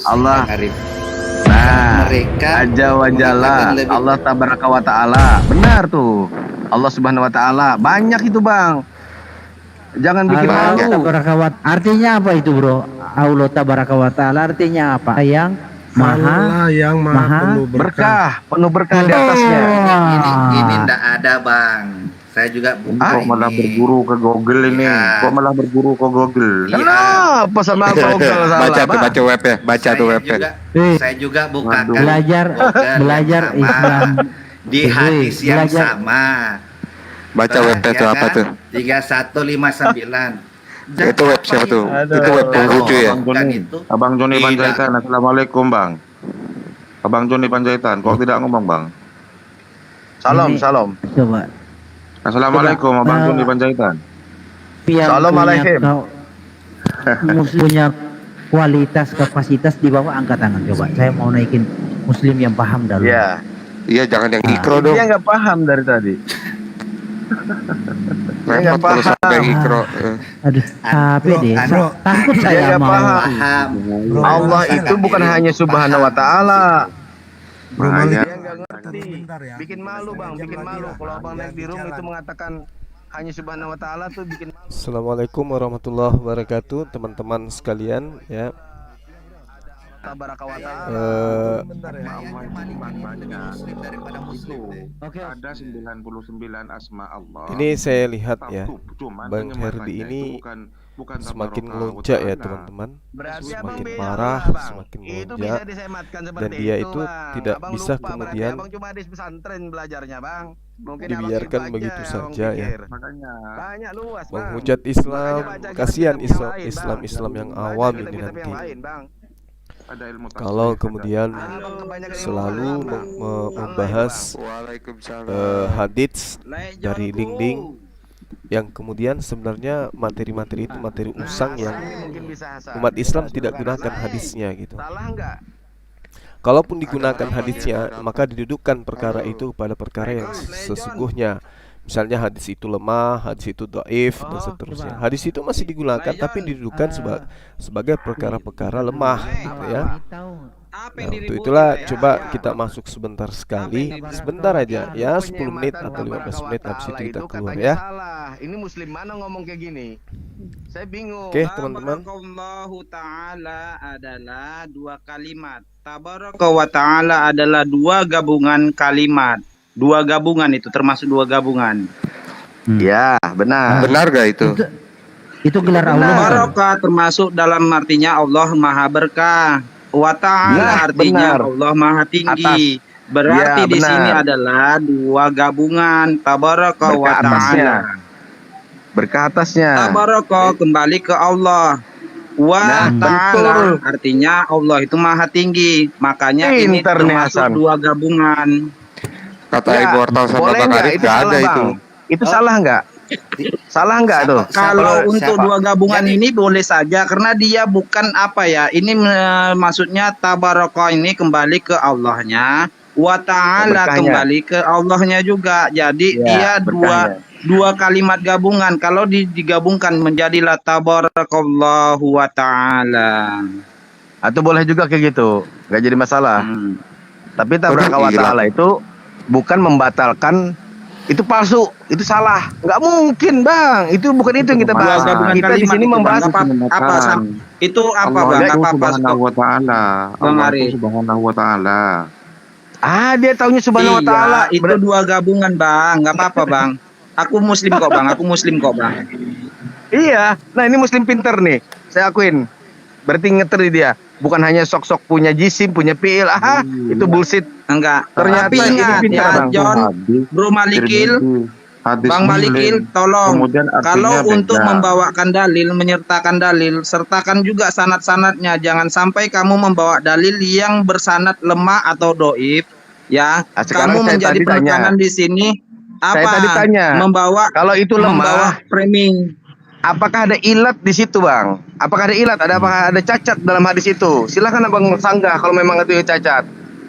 Allah. Bang Arif. Nah, Mereka aja wajalla lebih- Allah tabaraka wa ta'ala. Benar tuh. Allah subhanahu wa ta'ala. Banyak itu bang. Jangan bikin Allah malu. tabarakawat. Artinya apa itu bro? Allah tabarakawat ta'ala artinya apa? Yang maha Allah yang maha penuh berkah. Berkah, penuh berkah di atasnya. Ini ndak ada bang. Saya juga buka Kok malah ini. berguru ke Google ini. Iya. Kok malah berguru ke Google. Iya. Kenapa sama Google salah? Baca tuh, Bang? baca web ya, baca tuh web ya. Saya juga bukakan belajar Google belajar yang sama. Islam Di hadis yang belajar. sama. Baca webnya tuh apa tuh? 3159. Itu web siapa tuh? Aduh. Itu web Konghucu ya? Abang Joni, Itu Abang Joni tidak. Panjaitan, assalamualaikum bang. Abang Joni Panjaitan, kok tidak ngomong bang? Salam, Ini- salam. coba Assalamualaikum Abang Joni Panjaitan. yang Assalamualaikum. punya kualitas kapasitas di bawah angkat tangan coba. Saya mau naikin muslim yang paham dulu. Iya. Iya, jangan yang ikro dong. Dia nggak paham dari tadi. Repot nggak kalau paham. sampai ikro. Aduh, apa deh? bro. Takut Dia saya nggak mau. paham. paham. Allah itu bukan hanya subhanahu wa ta'ala. Bro Dia Malik, nggak ngerti. bentar ya. Bikin malu bang, bikin malu. Kalau abang naik di room itu mengatakan hanya subhanahu wa ta'ala tuh bikin malu. Assalamualaikum warahmatullahi wabarakatuh, teman-teman sekalian ya. Tabaraka wa ta'ala. Bentar ya. Oke. Ada 99 asma Allah. Ini saya lihat ya, Cuman Bang penyemakannya Herdi itu ini bukan semakin tabaraka wa melonjak ya ta'ala. teman-teman. Berarti Semakin abang beda, marah, Bang. semakin Itu melonjak. bisa disematkan Dan seperti dia itu, itu Bang. tidak Abang bisa lupa, kemudian berarti abang cuma di pesantren belajarnya, Bang. Mungkin abang dibiarkan gitu begitu aja, abang saja ya. pikir. Makanya banyak luas, Bang. Menghujat Islam, Makanya baca kasihan kitab-kitab yang lain, Islam Bang. Islam yang Baca awam ini kitab-kitab nanti. yang lain, Bang. Ada ilmu tasawuf, Kalau ada- kemudian Abang kebanyakan ilmu selalu kalam, Bang. membahas Waalaikumsalam. hadits dari link-link yang kemudian sebenarnya materi-materi itu materi usang yang Mungkin bisa Hasan. umat Islam tidak Bukan gunakan salah. hadisnya gitu. Salah enggak? Kalaupun digunakan hadisnya, maka didudukkan perkara itu pada perkara yang sesungguhnya. Misalnya hadis itu lemah, hadis itu dhaif dan seterusnya. Hadis itu masih digunakan tapi didudukkan sebagai perkara-perkara lemah gitu ya. Nah, untuk itulah coba kita masuk sebentar sekali, sebentar aja ya, 10 menit atau 15 menit habis itu kita keluar ya. Salah. Ini muslim mana ngomong kayak gini? Saya bingung. Oke, teman-teman. Tabarakallahu ta'ala adalah dua kalimat. Tabaraka wa ta'ala adalah dua gabungan kalimat. Dua gabungan itu termasuk dua gabungan. Ya, benar. Benar gak itu? Itu gelar Allah. Barokah termasuk dalam artinya Allah Maha Berkah. Wa ta'ala Nah, artinya benar. Allah Maha Tinggi. Berarti Ya, di benar. sini adalah dua gabungan. Tabaraka wa Berkah atasnya. ta'ala. Berkah atasnya. Tabaraka kembali ke Allah. Wa Nah, ta'ala betul. artinya Allah itu Maha Tinggi. Makanya ini Pinter nih, termasuk Hasan. dua gabungan. Kata Ya, Ibu Wartal sama boleh Bang nggak? Arif Itu gak salah, ada Bang. itu. Itu salah enggak? Salah enggak tuh? Kalau untuk siapa? dua gabungan ini boleh saja karena dia bukan apa ya. Ini maksudnya tabaraka ini kembali ke Allahnya, wa ta'ala Berkahnya. kembali ke Allahnya juga. Jadi dia Ya, dua kalimat gabungan. Kalau digabungkan menjadilah tabarakallahu wa ta'ala. Atau boleh juga kayak gitu. Enggak jadi masalah. Tapi tabaraka wa Gila. ta'ala itu bukan membatalkan, itu palsu, itu salah. Enggak mungkin, Bang. Itu bukan itu yang kita Dua bahas. gabungan Kita di kalimat sini itu, membahas Bang. Apa itu apa Bang? itu Apa subhanahu wa ta'ala. Bang Allah Ari. itu subhanahu wa ta'ala. Dia taunya subhanahu wa Iya, ta'ala. itu dua gabungan Bang. Nggak apa-apa Bang. Aku muslim kok Bang. Aku muslim kok Bang. Iya. Nah, ini muslim pinter nih. Saya akuin. Berarti ngeter dia. Bukan hanya sok-sok punya jisim, punya fiil. Itu bullshit. Enggak. Ternyata Tapi ini ingat pintar, ya, Bang. John, Bro Malikil, Bang Malikil, tolong. Kalau untuk membawakan dalil, menyertakan dalil, sertakan juga sanad-sanadnya. Jangan sampai kamu membawa dalil yang bersanad lemah atau doib. Ya, Sekarang kamu saya menjadi tadi tanya. penekanan di sini. Apa? Saya tadi tanya. Membawa Kalau itu membawa lemah, framing. apakah ada ilat di situ, Bang? Apakah ada ilat? Apakah ada cacat dalam hadis itu? Silakan Abang sanggah kalau memang itu cacat.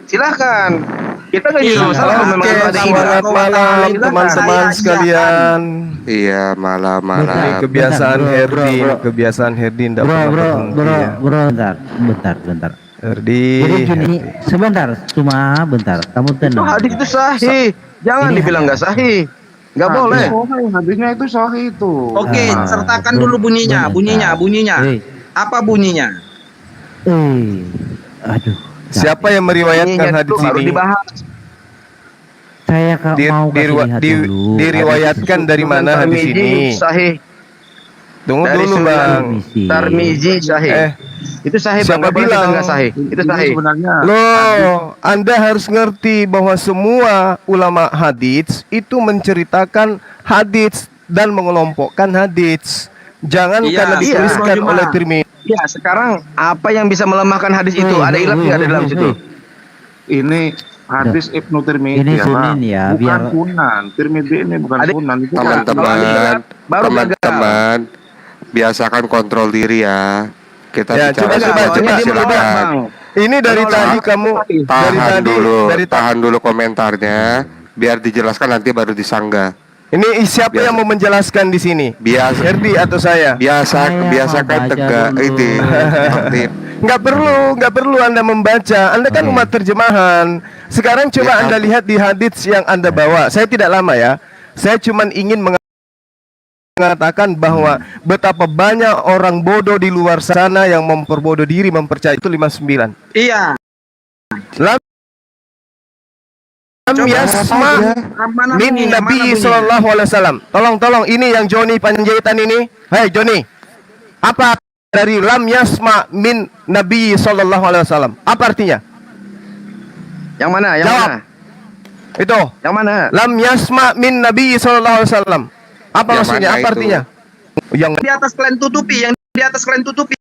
Silakan. Kita nggak Iya. nyuruh masalah kalau memang Oke, itu ada ilat. selamat malam Silakan. teman-teman Saya sekalian. Iya, Ini malam-malam. kebiasaan Bentar, bro, Herdi, bro. kebiasaan Herdi tidak Bro, pernah bro, berhenti bro, ya. bro, bentar. Herdi. Jadi gini, sebentar, cuma bentar. Kamu Itu tenang. hadis itu sahih. Jangan Ini dibilang nggak sahih. Nggak boleh. Hadisnya itu sahih itu. Oke, sertakan dulu bunyinya. Eh, Apa bunyinya? aduh. Siapa yang meriwayatkan Bunyinya hadis dulu baru ini? dibahas. Saya mau kasih lihat dulu. Diriwayatkan dari mana hadis Tirmizi ini? Sahih. Tunggu Dari dulu, Sunan Bang. Tarmizi sahih. Itu sahih, Bang. siapa Nggak boleh kita bilang? nggak sahih. Itu sahih. Sebenarnya Loh, Anda harus ngerti bahwa semua ulama hadits itu menceritakan hadits dan mengelompokkan hadits. Jangan Iya, karena iya, dituliskan Bang Juma. oleh Tirmidzi. Ya, sekarang apa yang bisa melemahkan hadis itu? Ada ilat nggak di dalam situ? ini hadis Ibnu Tirmidzi Ini ya, Sunan Bang. ya, Bukan biar- Sunan. Tirmidzi ini bukan Ada- Sunan itu. Teman-teman, Baru gagal. teman-teman, biasakan kontrol diri ya. Kita Ya, bicara coba, secara coba, Dia menolak, silakan. Bang. Ini dari Menolak. tadi kamu Tahan dulu komentarnya, biar dijelaskan nanti baru disanggah. Ini siapa Biasa. yang mau menjelaskan di sini? Biasa, Herdi atau saya? Saya biasakan mau baca tegak dulu. ini. Aktif. Nggak perlu Anda membaca. Anda kan umat terjemahan. Sekarang coba Ya, Anda lihat di hadits yang Anda bawa. Saya tidak lama ya. Saya cuma ingin mengatakan bahwa betapa banyak orang bodoh di luar sana yang memperbodoh diri mempercayai itu 59. Iya. Lam yasma Mana min bunyinya? Nabi Mana bunyinya? sallallahu alaihi wasallam. Tolong ini yang Joni Panjaitan ini. Hei Joni. Apa dari lam yasma min Nabi sallallahu alaihi wasallam? Apa artinya? Yang mana? Yang Jawab. mana? Itu. Yang mana? Lam yasma min Nabi sallallahu alaihi wasallam. Apa Yang maksudnya? mana Apa itu? artinya? Yang Di atas kalian tutupi, yang di atas kalian tutupi.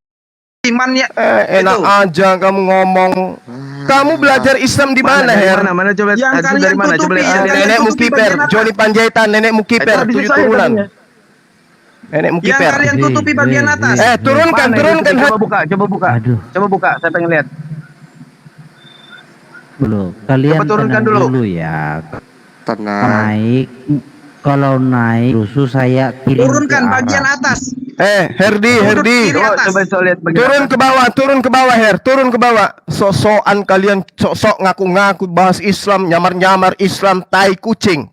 Iman ya. enak Itu. aja kamu ngomong. Kamu belajar Islam di mana, dari Her? mana? Mana coba Yang hadis kalian dari mana? Coba tutupi, lihat. yang kalian Nenek tutupi Mukiper, bagian atas. Joni Panjaitan, Nenek Mukiper, Itu hadis 7 saya turunan. katanya. Nenek Yang Mukiper. kalian tutupi bagian atas. Turunkan. Coba buka, coba buka. Aduh, Coba buka, saya pengen lihat. belum. Kalian Coba turunkan tenang dulu. ya. Tenang. Naik, kalau naik, justru saya kirim Turunkan ke bagian arah. atas. Herdi. Kiri Coba, atas. coba saya lihat bagian Turun atas. ke bawah, Her. Turun ke bawah. Sok-sokan kalian, sok-sok ngaku-ngaku bahas Islam, nyamar-nyamar Islam, tai kucing.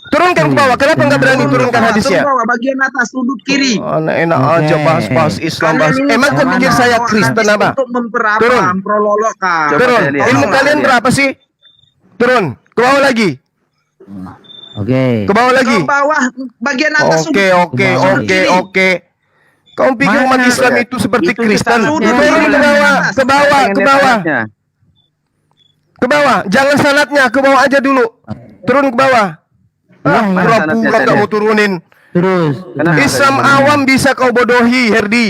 Turunkan ke bawah. Kenapa nggak berani turunkan hadisnya? Turun bawah, bagian atas, sudut kiri. Enak Oke. aja bahas Islam, bahas. Kalian ini Emang kau sama pikir saya orang Kristen hadis apa? Untuk memperapa, Turun. memprololokkan. Coba Turun. saya lihat. Ilmu Coba kalian saya berapa sih? Turun. Ke bawah lagi. Oke. Ke bawah lagi. Ke bawah, bagian atas. Oke. Kau pikir Mana? umat Islam itu seperti Itu Kristen? sudut Turun kiri. ke bawah, ke bawah, Pengen ke lihat bawah, ayatnya. ke bawah. Jangan sanatnya, ke bawah aja dulu. Turun ke bawah. Iya, mana sanatnya, Pura-pura saya kamu lihat. turunin. Terus. Kenapa? Islam awam bisa kau bodohi, Herdi.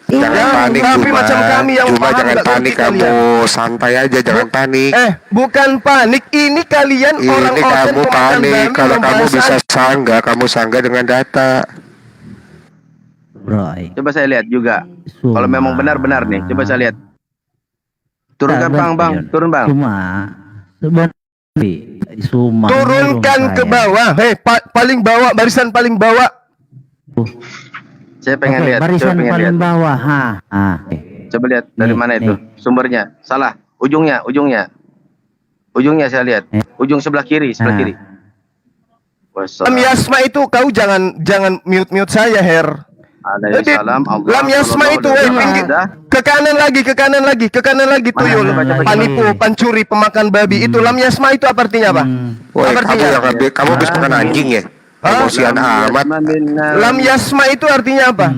Jangan Ya, panik, tapi Juma. macam kami yang Juma paham jangan nggak panik ngerti kamu. Santai aja, jangan panik. Bukan panik. Ini kalian Ini orang-orang kamu pemakan panik. babi Kalau kamu membahas bisa sanggah, kamu sanggah dengan data. Bro. Coba saya lihat juga. Kalau memang benar-benar nih, coba saya lihat. Turunkan bang, turun bang. Cuma turunkan ke bawah. Paling bawah, barisan paling bawah. Saya pengen lihat. Barisan Coba pengen paling lihat. bawah. Coba lihat dari Nih, mana nih. itu sumbernya. Salah. Ujungnya. Ujungnya saya lihat. Ujung sebelah kiri, sebelah Nah. kiri. Lam Yasma itu kau jangan mute saya, Her. Alaihissalam. Lam Yasma itu pinggir. Ke kanan lagi tuyul. Coba. Panipu, pancuri, pemakan babi. Itu Lam Yasma itu apa artinya, Pak? Woi, Apa artinya? kamu habis makan anjing ya? Emosian amat. Lam Yasma itu artinya apa?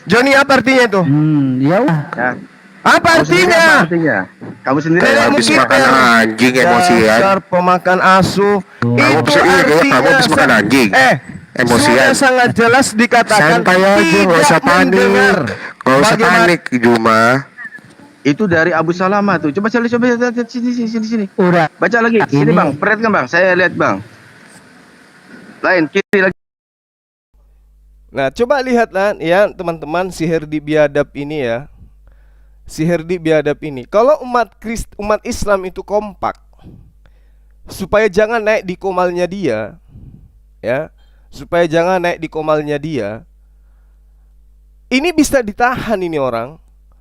Joni, apa artinya itu? Ya udah. Ya. Apa artinya? Kamu sendiri Nenek Habis Mukiper. makan anjing emosian. Dasar pemakan asuh. Kamu Itu bisa kamu artinya habis makan anjing. Emosian. Sudah sangat jelas dikatakan Santai aja, nggak usah panik. mendengar. Nggak usah Bagaimana- panik, Juma. itu dari Abu Salamah tuh. Coba lihat sini. Udah. Baca lagi. Sini Ini- bang, perhatikan bang. Saya lihat bang. Lain kiri lagi. Nah, coba lihatlah ya teman-teman si Herdi Biadab ini ya. Si Herdi Biadab ini. Kalau umat Islam itu kompak supaya jangan naik di komalnya dia, ya. Supaya jangan naik di komalnya dia. Ini bisa ditahan ini orang.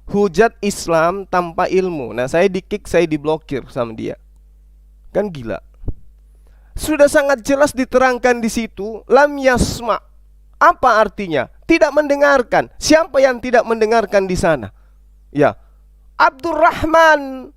hujat Islam tanpa ilmu. Nah, saya di-kick, saya diblokir sama dia. Kan gila. Sudah sangat jelas diterangkan di situ, lam yasma. Apa artinya? Tidak mendengarkan. Siapa yang tidak mendengarkan di sana? Ya, Abdurrahman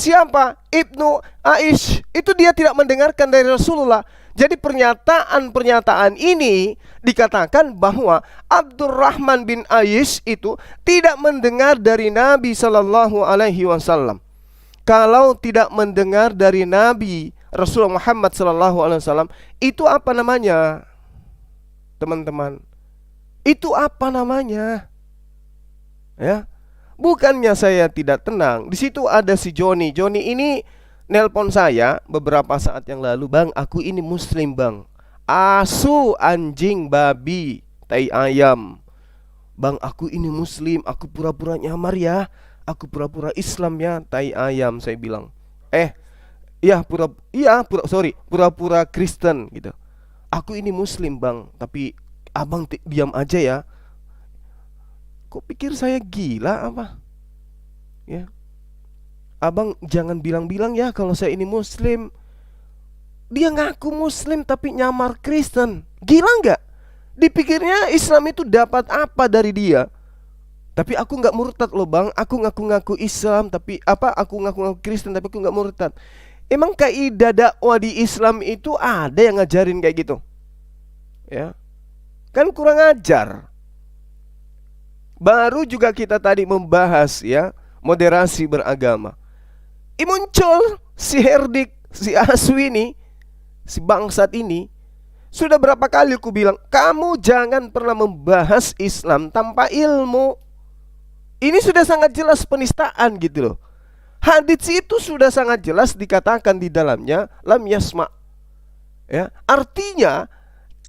siapa? Ibnu Aish. Itu dia tidak mendengarkan dari Rasulullah. Jadi pernyataan ini dikatakan bahwa Abdurrahman bin Aish itu tidak mendengar dari Nabi Sallallahu Alaihi Wasallam. Kalau tidak mendengar dari Nabi Rasulullah Muhammad Sallallahu Alaihi Wasallam, itu apa namanya, teman-teman? Itu apa namanya? Ya, bukannya saya tidak tenang. Di situ ada si Joni. Joni ini nelpon saya beberapa saat yang lalu. Bang, aku ini muslim bang. Asu, anjing, babi, tai ayam. Bang, aku ini muslim. Aku pura-pura nyamar ya. Aku pura-pura Islam ya, tai ayam. Saya bilang, pura-pura Kristen gitu. Aku ini muslim bang, tapi abang diam aja ya. Kok pikir saya gila apa? Ya, abang jangan bilang-bilang ya kalau saya ini muslim. Dia ngaku muslim tapi nyamar Kristen. Gila nggak? Dipikirnya Islam itu dapat apa dari dia? Tapi aku nggak murtad loh bang. Aku ngaku-ngaku Islam tapi aku ngaku-ngaku Kristen tapi aku nggak murtad. Emang kaidah dakwah di Islam itu ada yang ngajarin kayak gitu? Ya, kan kurang ajar. Baru juga kita tadi membahas ya, moderasi beragama. Muncul si Herdik, si Asu ini, si bangsat ini. Sudah berapa kali aku bilang, kamu jangan pernah membahas Islam tanpa ilmu. Ini sudah sangat jelas penistaan gitu loh. Hadits itu sudah sangat jelas dikatakan di dalamnya lam yasma. Ya, artinya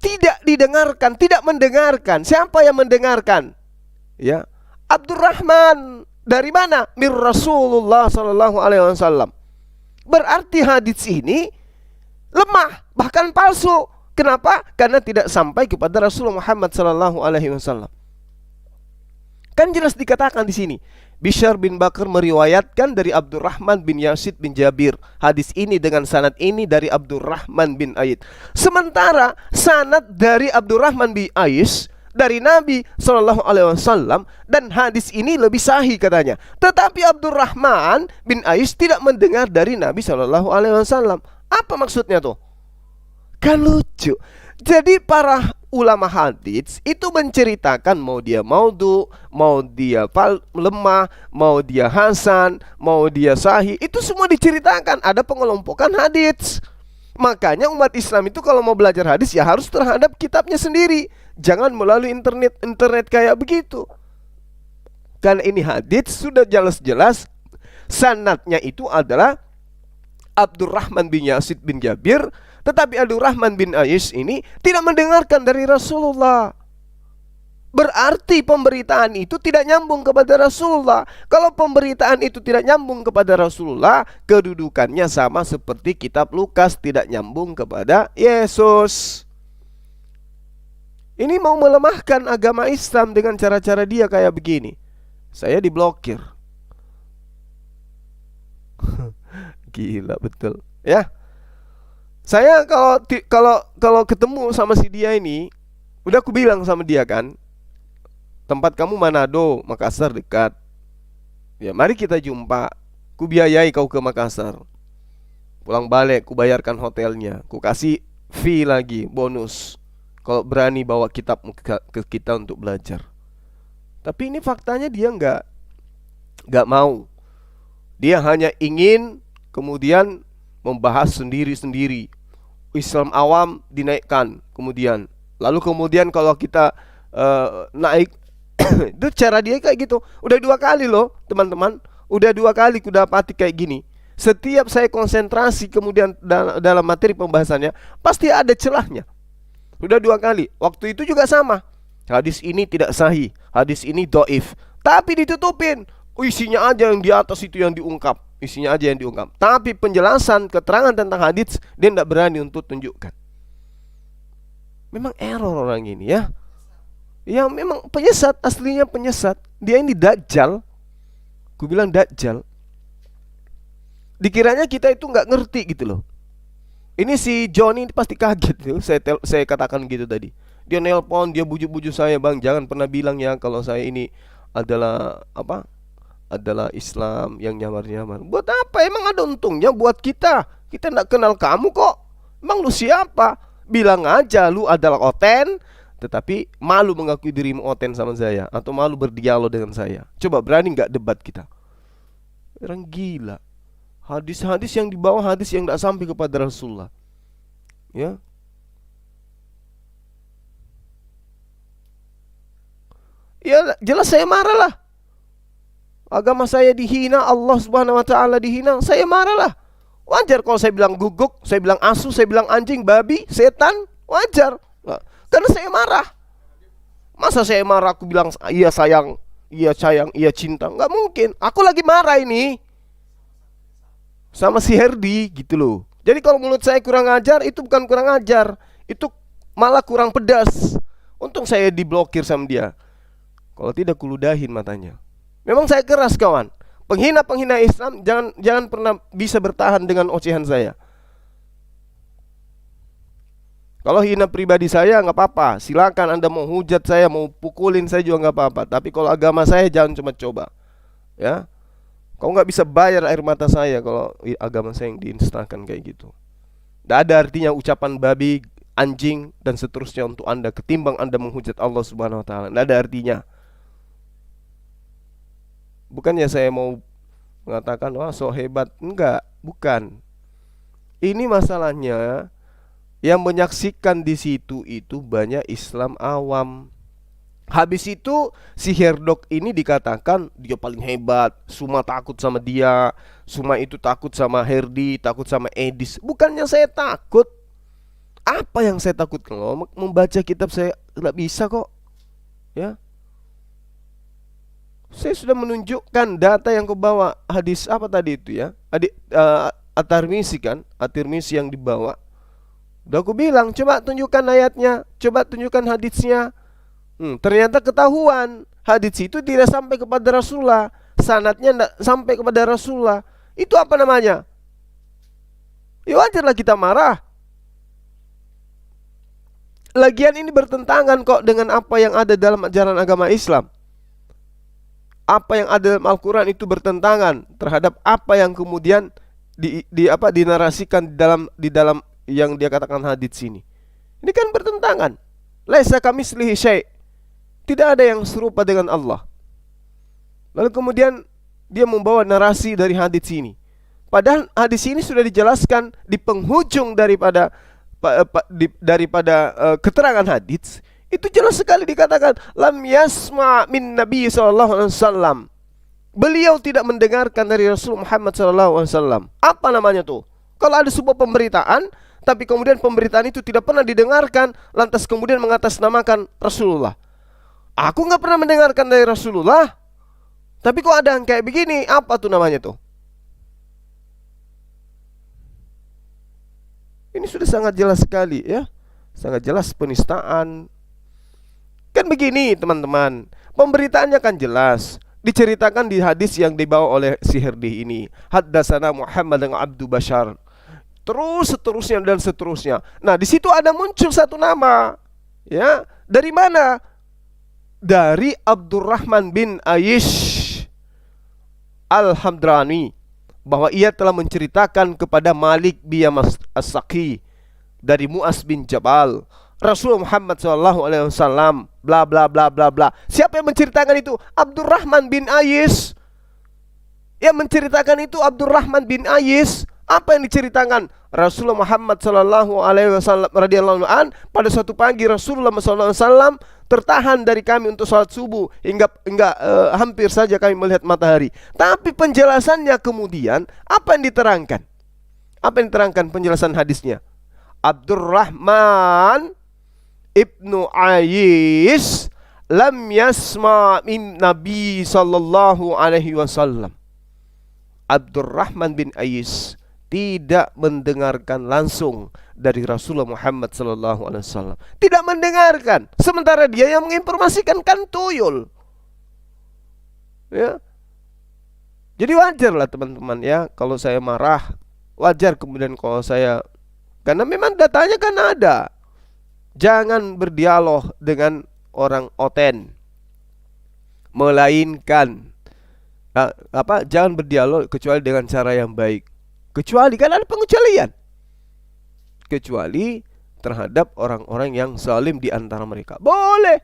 tidak didengarkan, tidak mendengarkan. Siapa yang mendengarkan? Ya, Abdurrahman dari mana? Mir Rasulullah Sallallahu Alaihi Wasallam. Berarti hadits ini lemah, bahkan palsu. Kenapa? Karena tidak sampai kepada Rasulullah Muhammad Sallallahu Alaihi Wasallam. Kan jelas dikatakan di sini. Bishr bin Bakr meriwayatkan dari Abdurrahman bin Yazid bin Jabir. Hadis ini dengan sanad ini dari Abdurrahman bin Aid. Sementara sanad dari Abdurrahman bin Ais dari Nabi Shallallahu Alaihi Wasallam, dan hadis ini lebih sahih katanya. Tetapi Abdurrahman bin Ais tidak mendengar dari Nabi Shallallahu Alaihi Wasallam. Apa maksudnya tuh? Kan lucu. Jadi para ulama hadits itu menceritakan mau dia maudhu, mau dia lemah, mau dia hasan, mau dia sahih, itu semua diceritakan. Ada pengelompokan hadits. Makanya umat Islam itu kalau mau belajar hadis ya harus terhadap kitabnya sendiri. Jangan melalui internet kayak begitu. Karena ini hadits sudah jelas-jelas sanadnya itu adalah Abdurrahman bin Yazid bin Jabir. Tetapi Abdurrahman bin Ais ini tidak mendengarkan dari Rasulullah. Berarti pemberitaan itu tidak nyambung kepada Rasulullah. Kalau pemberitaan itu tidak nyambung kepada Rasulullah, kedudukannya sama seperti kitab Lukas tidak nyambung kepada Yesus. Ini mau melemahkan agama Islam dengan cara-cara dia kayak begini. Saya diblokir. Gila betul. Ya. Saya kalau ketemu sama si dia ini, udah aku bilang sama dia kan, tempat kamu Manado, Makassar dekat. Ya, mari kita jumpa. Ku biayai kau ke Makassar. Pulang balik, ku bayarkan hotelnya. Ku kasih fee lagi, bonus. Kalau berani bawa kitabmu ke kita untuk belajar. Tapi ini faktanya dia nggak mau. Dia hanya ingin kemudian membahas sendiri-sendiri. Islam awam dinaikkan kemudian. Lalu kemudian kalau kita naik itu cara dia kayak gitu. Udah 2 kali loh teman-teman. Udah 2 kali ku dapati kayak gini. Setiap saya konsentrasi kemudian dalam materi pembahasannya, pasti ada celahnya. Sudah 2 kali. Waktu itu juga sama. Hadis ini tidak sahih, hadis ini dhaif. Tapi ditutupin. Isinya aja yang di atas itu yang diungkap. Isinya aja yang diungkap. Tapi penjelasan, keterangan tentang hadis dia tidak berani untuk tunjukkan. Memang error orang ini ya. Ya memang penyesat, aslinya penyesat. Dia ini dajjal. Ku bilang dajjal. Dikiranya kita itu nggak ngerti gitu loh. Ini si Johnny ini pasti kaget tuh. Saya katakan gitu tadi. Dia nelpon, dia bujuk-bujuk saya, "Bang, jangan pernah bilang ya kalau saya ini adalah apa? Adalah Islam yang nyamar-nyamar." Buat apa? Emang ada untungnya buat kita? Kita nggak kenal kamu kok. Emang lu siapa? Bilang aja lu adalah Oten, tetapi malu mengakui dirimu Oten sama saya, atau malu berdialog dengan saya. Coba berani nggak debat kita? Orang gila. Hadis-hadis yang dibawa hadis yang tidak sampai kepada Rasulullah. Ya. Ya jelas saya marah lah. Agama saya dihina, Allah Subhanahu wa taala dihina, saya marah lah. Wajar kalau saya bilang guguk, saya bilang asu, saya bilang anjing, babi, setan, wajar. Nah, karena saya marah. Masa saya marah aku bilang iya sayang, iya cinta? Nggak mungkin. Aku lagi marah ini sama si Herdi gitu loh. Jadi kalau mulut saya kurang ajar, itu bukan kurang ajar, itu malah kurang pedas. Untung saya diblokir sama dia. Kalau tidak kuludahin matanya. Memang saya keras kawan. Penghina-penghina Islam jangan pernah bisa bertahan dengan ocehan saya. Kalau hina pribadi saya nggak apa-apa, silakan Anda mau hujat saya, mau pukulin saya juga nggak apa-apa. Tapi kalau agama saya jangan cuma coba, ya. Kau nggak bisa bayar air mata saya kalau agama saya yang diinstakan kayak gitu. Tidak ada artinya ucapan babi, anjing dan seterusnya untuk Anda ketimbang Anda menghujat Allah Subhanahu Wa Taala. Tidak ada artinya. Bukannya saya mau mengatakan wah so hebat, enggak, bukan. Ini masalahnya yang menyaksikan di situ itu banyak Islam awam. Habis itu si Herdok ini dikatakan dia paling hebat, semua takut sama dia, semua itu takut sama Herdi, takut sama Edis. Bukannya saya takut. Apa yang saya takut? Kalau membaca kitab saya tidak bisa kok. Ya. Saya sudah menunjukkan data yang kau bawa. Hadis apa tadi itu ya? At-Tirmizi kan? At-Tirmizi yang dibawa. Udah aku bilang, coba tunjukkan ayatnya, coba tunjukkan hadisnya. Ternyata ketahuan hadis itu tidak sampai kepada Rasulullah, sanadnya tidak sampai kepada Rasulullah. Itu apa namanya? Ya wajarlah kita marah. Lagian ini bertentangan kok dengan apa yang ada dalam ajaran agama Islam. Apa yang ada dalam Al-Quran itu bertentangan terhadap apa yang kemudian dinarasikan di dalam yang dia katakan hadits ini. Ini kan bertentangan. Laisa kamitslihi syai'. Tidak ada yang serupa dengan Allah. Lalu kemudian dia membawa narasi dari hadits ini. Padahal hadis ini sudah dijelaskan di penghujung daripada keterangan hadits. Itu jelas sekali dikatakan lam yasma' min Nabi sallallahu alaihi wasallam. Beliau tidak mendengarkan dari Rasul Muhammad sallallahu alaihi wasallam. Apa namanya tuh? Kalau ada sebuah pemberitaan tapi kemudian pemberitaan itu tidak pernah didengarkan, lantas kemudian mengatasnamakan Rasulullah. Aku nggak pernah mendengarkan dari Rasulullah, tapi kok ada yang kayak begini? Apa tuh namanya tuh? Ini sudah sangat jelas sekali ya, sangat jelas penistaan. Kan begini teman-teman, pemberitaannya kan jelas, diceritakan di hadis yang dibawa oleh si Herdi ini. Haddatsana Muhammad dengan Abdu Bashar. Terus seterusnya dan seterusnya. Nah, di situ ada muncul satu nama. Ya, dari mana? Dari Abdurrahman bin Aish Al-Hamdrani, bahwa ia telah menceritakan kepada Malik bin As-Saqi dari Mu'az bin Jabal, Rasul Muhammad SAW, bla bla bla bla bla. Siapa yang menceritakan itu? Abdurrahman bin Aish. Yang menceritakan itu Abdurrahman bin Aish. Apa yang diceritakan? Rasulullah Muhammad SAW radhiyallahu an, pada suatu pagi Rasulullah SAW tertahan dari kami untuk sholat subuh hingga hampir saja kami melihat matahari. Tapi penjelasannya kemudian apa yang diterangkan? Apa yang diterangkan penjelasan hadisnya? Abdurrahman ibnu Aish lam yasma' min Nabi sallallahu alaihi wasallam. Abdurrahman bin Aish tidak mendengarkan langsung dari Rasulullah Muhammad sallallahu alaihi wasallam. Tidak mendengarkan. Sementara dia yang menginformasikan kan tuyul. Ya. Jadi wajar lah teman-teman ya kalau saya marah, wajar kemudian kalau saya, karena memang datanya kan ada. Jangan berdialog dengan orang oten, melainkan jangan berdialog kecuali dengan cara yang baik. Kecuali kan ada pengecualian. Kecuali terhadap orang-orang yang zalim di antara mereka. Boleh.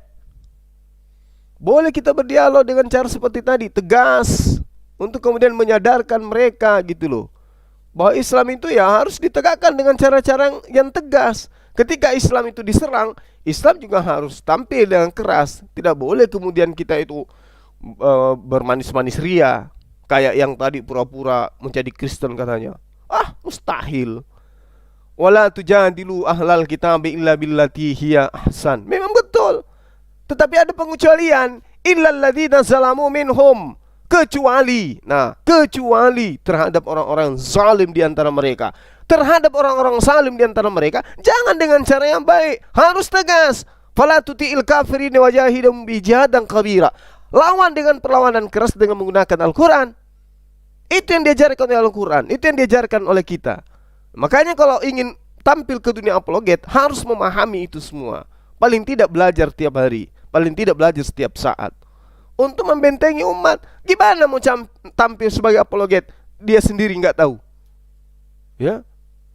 Boleh kita berdialog dengan cara seperti tadi, tegas, untuk kemudian menyadarkan mereka gitu loh, bahwa Islam itu ya harus ditegakkan dengan cara-cara yang tegas. Ketika Islam itu diserang, Islam juga harus tampil dengan keras. Tidak boleh kemudian kita itu bermanis-manis ria, kayak yang tadi pura-pura menjadi Kristen katanya. Mustahil. Wala tujadilu ahlal kitab illa billati hiya ahsan. Memang betul. Tetapi ada pengecualian, illal ladzina zalamu minhum, kecuali terhadap orang-orang zalim di antara mereka. Terhadap orang-orang zalim di antara mereka, jangan dengan cara yang baik, harus tegas. Fala tuti'il kafirin wajahidum bijihadan kabira. Lawan dengan perlawanan keras dengan menggunakan Al-Quran. Itu yang diajarkan oleh Al-Quran, itu yang diajarkan oleh kita. Makanya kalau ingin tampil ke dunia apologet, harus memahami itu semua. Paling tidak belajar tiap hari, paling tidak belajar setiap saat, untuk membentengi umat. Gimana mau tampil sebagai apologet, dia sendiri nggak tahu. Ya,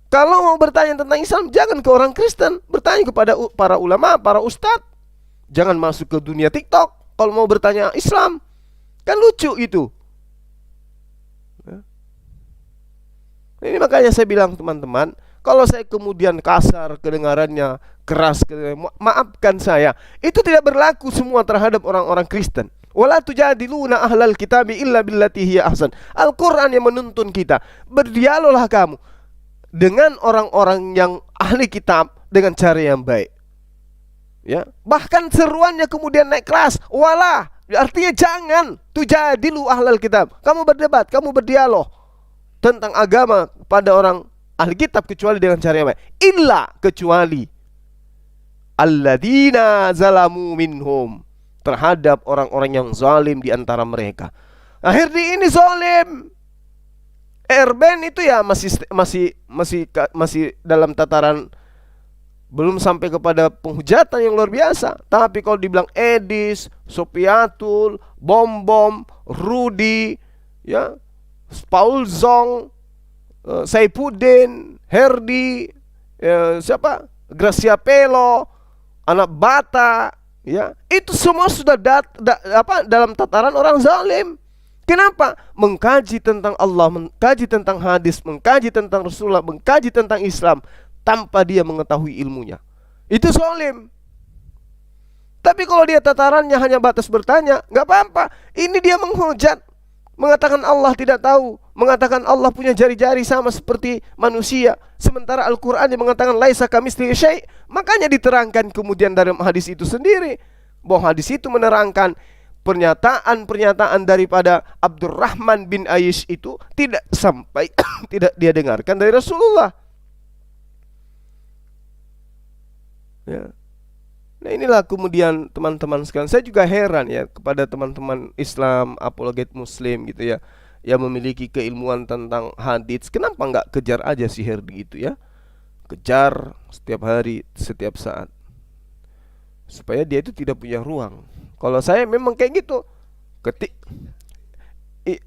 kalau mau bertanya tentang Islam, jangan ke orang Kristen, bertanya kepada para ulama, para ustadz. Jangan masuk ke dunia TikTok kalau mau bertanya Islam, kan lucu itu. Ya. Ini makanya saya bilang teman-teman, kalau saya kemudian kasar kedengarannya, keras, maafkan saya. Itu tidak berlaku semua terhadap orang-orang Kristen. Wala tujadiluna ahlal kitabi illa billati hiya ahsan. Al-Quran yang menuntun kita, berdialoglah kamu dengan orang-orang yang ahli kitab dengan cara yang baik. Ya, bahkan seruannya kemudian naik kelas. Wala, artinya jangan tujadilu ahlal kitab. Kamu berdebat, kamu berdialog tentang agama pada orang ahli kitab kecuali dengan cara yang baik. Illa, kecuali alladzina zalamu minhum, terhadap orang-orang yang zalim di antara mereka. Akhirnya ini zalim. Erben itu ya masih dalam tataran, belum sampai kepada penghujatan yang luar biasa. Tapi kalau dibilang Edis, Sopiatul, Bom, Rudi, ya, Paul Zong, Saipuddin, Herdi, siapa? Gracia Pelo, anak Bata, ya, itu semua sudah dalam tataran orang zalim. Kenapa? Mengkaji tentang Allah, mengkaji tentang hadis, mengkaji tentang Rasulullah, mengkaji tentang Islam tanpa dia mengetahui ilmunya. Itu zalim. Tapi kalau dia tatarannya hanya batas bertanya, nggak apa-apa. Ini dia menghujat, mengatakan Allah tidak tahu, mengatakan Allah punya jari-jari sama seperti manusia. Sementara Al-Quran yang mengatakan laisa kamitslihi syai'. Makanya diterangkan kemudian dalam hadis itu sendiri, bahwa hadis itu menerangkan pernyataan-pernyataan daripada Abdurrahman bin Aish itu tidak sampai tidak dia dengarkan dari Rasulullah. Ya. Nah, inilah kemudian teman-teman sekalian, saya juga heran ya kepada teman-teman Islam, apologet Muslim gitu ya, yang memiliki keilmuan tentang hadits. Kenapa nggak kejar aja si Herdi itu ya? Kejar setiap hari, setiap saat, supaya dia itu tidak punya ruang. Kalau saya memang kayak gitu.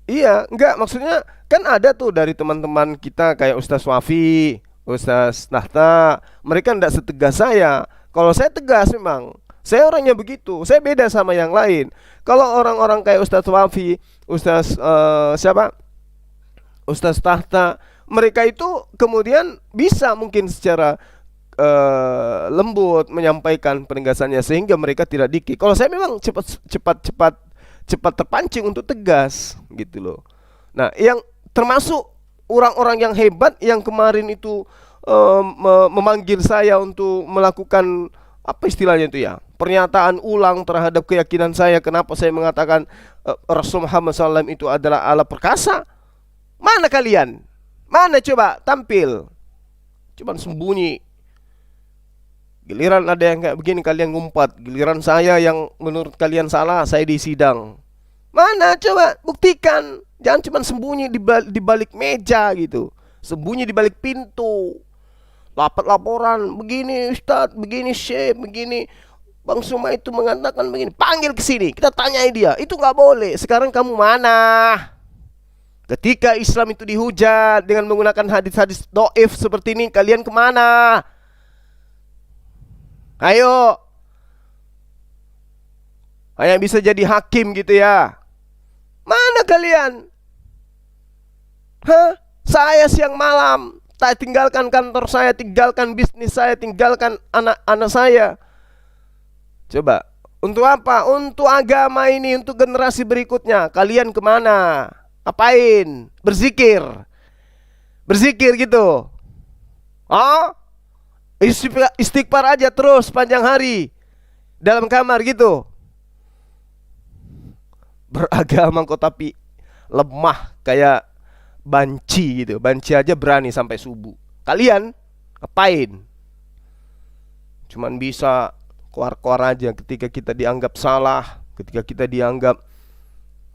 Iya, enggak, maksudnya kan ada tuh dari teman-teman kita kayak Ustaz Wafi, Ustaz Nahta, mereka enggak setegas saya. Kalau saya tegas memang. Saya orangnya begitu. Saya beda sama yang lain. Kalau orang-orang kayak Ustaz Wafi, Ustaz Ustaz Tahta, mereka itu kemudian bisa mungkin secara lembut menyampaikan penegasannya sehingga mereka tidak dikik. Kalau saya memang cepat terpancing untuk tegas gitu loh. Nah, yang termasuk orang-orang yang hebat yang kemarin itu memanggil saya untuk melakukan apa istilahnya itu ya, pernyataan ulang terhadap keyakinan saya, kenapa saya mengatakan Rasul Muhammad SAW itu adalah Allah perkasa. Mana kalian? Mana coba tampil? Cuman sembunyi. Giliran ada yang kayak begini kalian ngumpat. Giliran saya yang menurut kalian salah, saya disidang. Mana? Coba buktikan. Jangan cuma sembunyi di balik meja gitu. Sembunyi di balik pintu. Laporan, begini Ustadz, begini Syekh, begini Bang Suma itu mengatakan begini. Panggil ke sini, kita tanyai dia. Itu nggak boleh. Sekarang kamu mana? Ketika Islam itu dihujat dengan menggunakan hadis-hadis doif seperti ini, kalian kemana? Ayo. Hanya bisa jadi hakim gitu ya. Mana kalian? Hah? Saya siang malam tinggalkan kantor saya, tinggalkan bisnis saya, tinggalkan anak-anak saya. Coba, untuk apa? Untuk agama ini, untuk generasi berikutnya. Kalian kemana? Apain? Berzikir. Berzikir gitu. Oh? Istighfar aja terus panjang hari dalam kamar gitu. Beragama kok tapi lemah kayak banci gitu. Banci aja berani sampai subuh. Kalian ngapain? Cuman bisa keluar-keluar aja ketika kita dianggap salah, ketika kita dianggap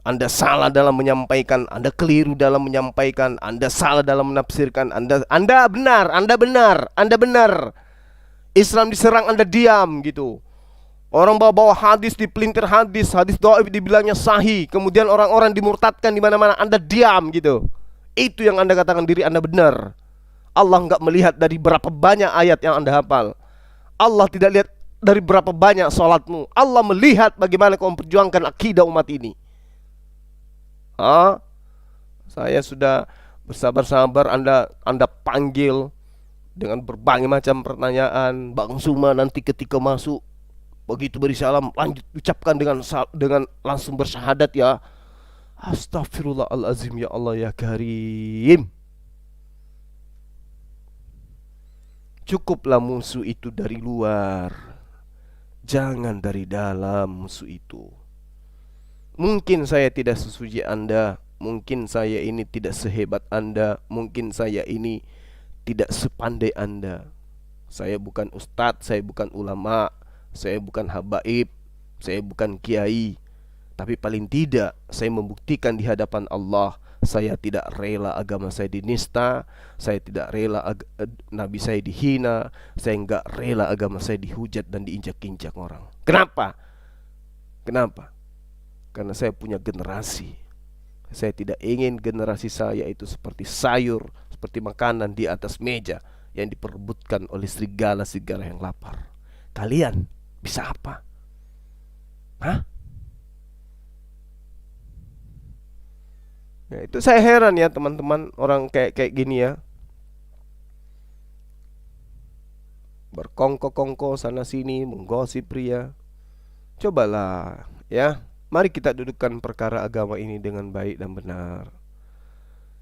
Anda salah dalam menyampaikan, Anda keliru dalam menyampaikan, Anda salah dalam menafsirkan, Anda benar. Islam diserang, Anda diam gitu. Orang bawa-bawa hadis, dipelintir hadis dhaif dibilangnya sahih, kemudian orang-orang dimurtadkan di mana-mana, Anda diam gitu. Itu yang Anda katakan diri Anda benar. Allah enggak melihat dari berapa banyak ayat yang Anda hafal. Allah tidak lihat dari berapa banyak sholatmu. Allah melihat bagaimana kau memperjuangkan akidah umat ini. Saya sudah bersabar-sabar Anda panggil dengan berbagai macam pertanyaan. Bang Suma nanti ketika masuk, begitu beri salam, lanjut ucapkan dengan langsung bersyahadat ya. Astagfirullahalazim, ya Allah ya Karim. Cukuplah musuh itu dari luar, jangan dari dalam musuh itu. Mungkin saya tidak sesuci Anda, mungkin saya ini tidak sehebat Anda, mungkin saya ini tidak sepandai Anda. Saya bukan ustadz, saya bukan ulama, saya bukan habaib, saya bukan kiai. Tapi paling tidak saya membuktikan di hadapan Allah, saya tidak rela agama saya dinista, saya tidak rela Nabi saya dihina, saya enggak rela agama saya dihujat dan diinjak-injak orang. Kenapa? Karena saya punya generasi. Saya tidak ingin generasi saya itu seperti sayur, seperti makanan di atas meja yang diperebutkan oleh serigala-serigala yang lapar. Kalian bisa apa? Hah? Ya, itu saya heran ya teman-teman, orang kayak gini ya. Berkongko-kongko sana sini, menggosip pria. Cobalah ya, mari kita dudukkan perkara agama ini dengan baik dan benar.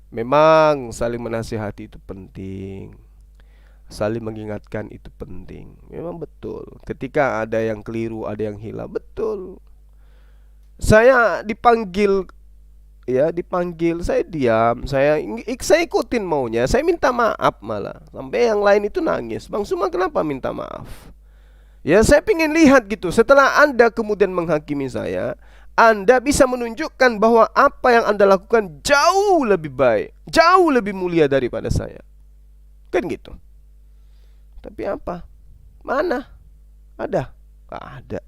Memang saling menasihati itu penting, saling mengingatkan itu penting. Memang betul, ketika ada yang keliru, ada yang hilang, betul. Saya dipanggil, saya diam, saya ikutin maunya, saya minta maaf malah. Sampai yang lain itu nangis, Bang Suma kenapa minta maaf? Ya saya ingin lihat gitu, setelah Anda kemudian menghakimi saya, Anda bisa menunjukkan bahwa apa yang Anda lakukan jauh lebih baik, jauh lebih mulia daripada saya. Kan gitu. Tapi apa? Mana? Ada? Gak ada.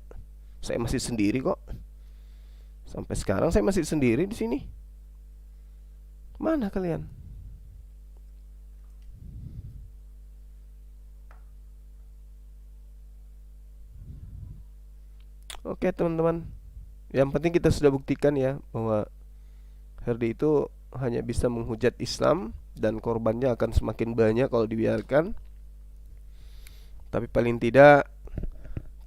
Saya masih sendiri kok. Sampai sekarang saya masih sendiri di sini. Mana kalian? Oke teman-teman, yang penting kita sudah buktikan ya bahwa Herdi itu hanya bisa menghujat Islam dan korbannya akan semakin banyak kalau dibiarkan. Tapi paling tidak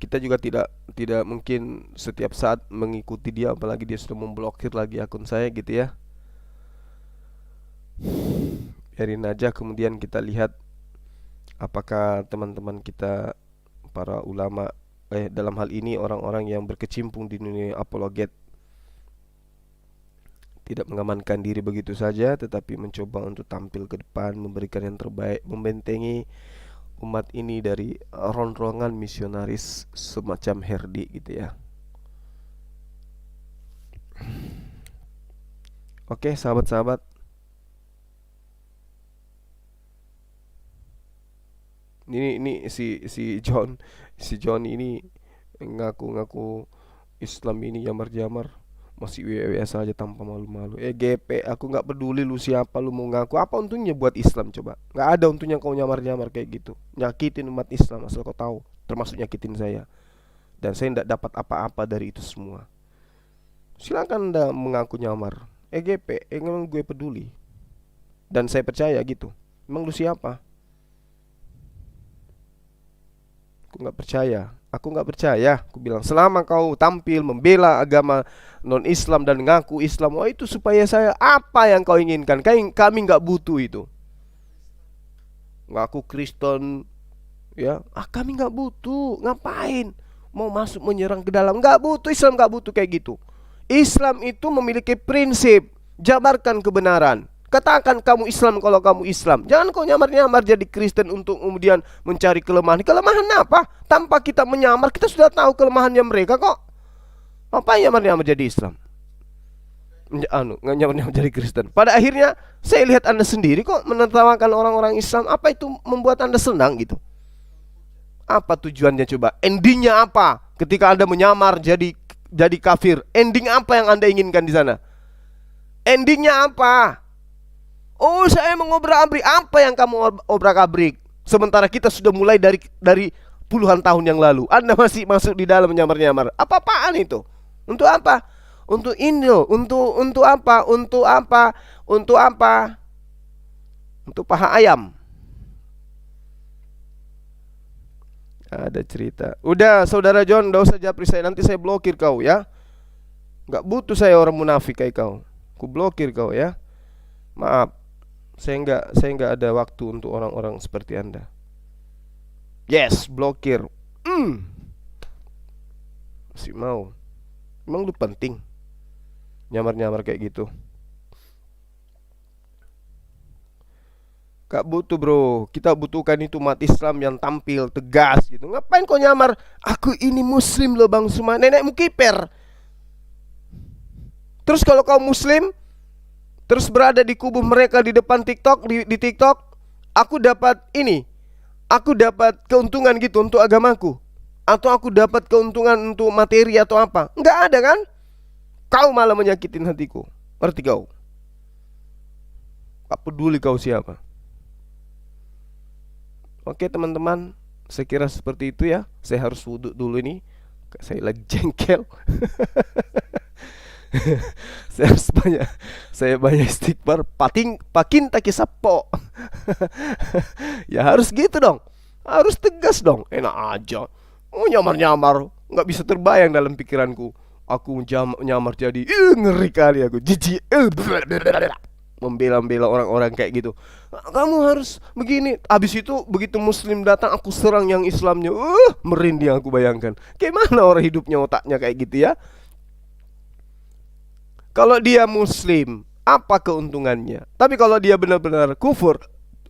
kita juga tidak mungkin setiap saat mengikuti dia, apalagi dia sudah memblokir lagi akun saya gitu ya. Biarin aja, kemudian kita lihat apakah teman-teman kita para ulama, dalam hal ini orang-orang yang berkecimpung di dunia apologet, tidak mengamankan diri begitu saja, tetapi mencoba untuk tampil ke depan, memberikan yang terbaik, membentengi umat ini dari ronrongan misionaris semacam Herdi gitu ya. Oke, sahabat-sahabat. Ini si John ini ngaku-ngaku Islam ini jamar-jamar, masih WWS saja tanpa malu-malu. GP, aku nggak peduli lu siapa, lu mau ngaku apa untungnya buat Islam coba? Nggak ada untungnya kau nyamar-nyamar kayak gitu, nyakitin umat Islam asal kau tahu, termasuk nyakitin saya. Dan saya tidak dapat apa-apa dari itu semua. Silakan Anda mengaku nyamar. GP, emang gue peduli. Dan saya percaya gitu. Emang lu siapa? Aku nggak percaya. Aku bilang selama kau tampil membela agama non-Islam dan ngaku Islam, itu supaya saya apa yang kau inginkan? Kami nggak butuh itu. Ngaku Kristen, ya, kami nggak butuh. Ngapain? Mau masuk menyerang ke dalam? Nggak butuh. Islam nggak butuh kayak gitu. Islam itu memiliki prinsip, jabarkan kebenaran. Katakan kamu Islam kalau kamu Islam. Jangan kau nyamar-nyamar jadi Kristen untuk kemudian mencari kelemahan. Kelemahan apa? Tanpa kita menyamar, kita sudah tahu kelemahannya mereka kok. Apa yang nyamar-nyamar jadi Islam? Nyamar-nyamar jadi Kristen. Pada akhirnya saya lihat Anda sendiri kok menertawakan orang-orang Islam. Apa itu membuat Anda senang gitu? Apa tujuannya coba? Endingnya apa? Ketika Anda menyamar jadi kafir, ending apa yang Anda inginkan di sana? Endingnya apa? Oh, saya mengobrak-abrik. Apa yang kamu obrak-abrik? Sementara kita sudah mulai dari puluhan tahun yang lalu. Anda masih masuk di dalam nyamar-nyamar. Apa-apaan itu? Untuk apa? Untuk ini loh. Untuk apa? Untuk apa? Untuk apa? Untuk paha ayam. Ada cerita. Udah, saudara John, nggak usah japri saya. Nanti saya blokir kau ya. Nggak butuh saya orang munafik kayak kau. Ku blokir kau ya. Maaf. Saya nggak ada waktu untuk orang-orang seperti Anda. Yes, blokir. Masih mau. Emang lu penting nyamar-nyamar kayak gitu? Gak butuh bro. Kita butuhkan itu umat Islam yang tampil tegas gitu. Ngapain kau nyamar? Aku ini muslim loh Bang Suma. Nenekmu kiper. Terus kalau kau muslim, terus berada di kubu mereka di depan TikTok, di TikTok, aku dapat ini, aku dapat keuntungan gitu untuk agamaku, atau aku dapat keuntungan untuk materi atau apa? Enggak ada kan? Kau malah menyakitin hatiku. Ngerti kau? Gak peduli kau siapa. Oke teman-teman, saya kira seperti itu ya. Saya harus wudhu dulu ini. Saya lagi jengkel. Saya banyak istighfar, pakin tak sapo. Ya harus gitu dong. Harus tegas dong. Enak aja. Nyamar-nyamar, nggak bisa terbayang dalam pikiranku. Aku nyamar jadi ngeri kali aku. Jijik. Membela-bela orang-orang kayak gitu. Kamu harus begini. Habis itu begitu muslim datang, aku serang yang Islamnya. Merinding aku bayangkan. Kayak mana orang hidupnya, otaknya kayak gitu ya. Kalau dia muslim, apa keuntungannya? Tapi kalau dia benar-benar kufur,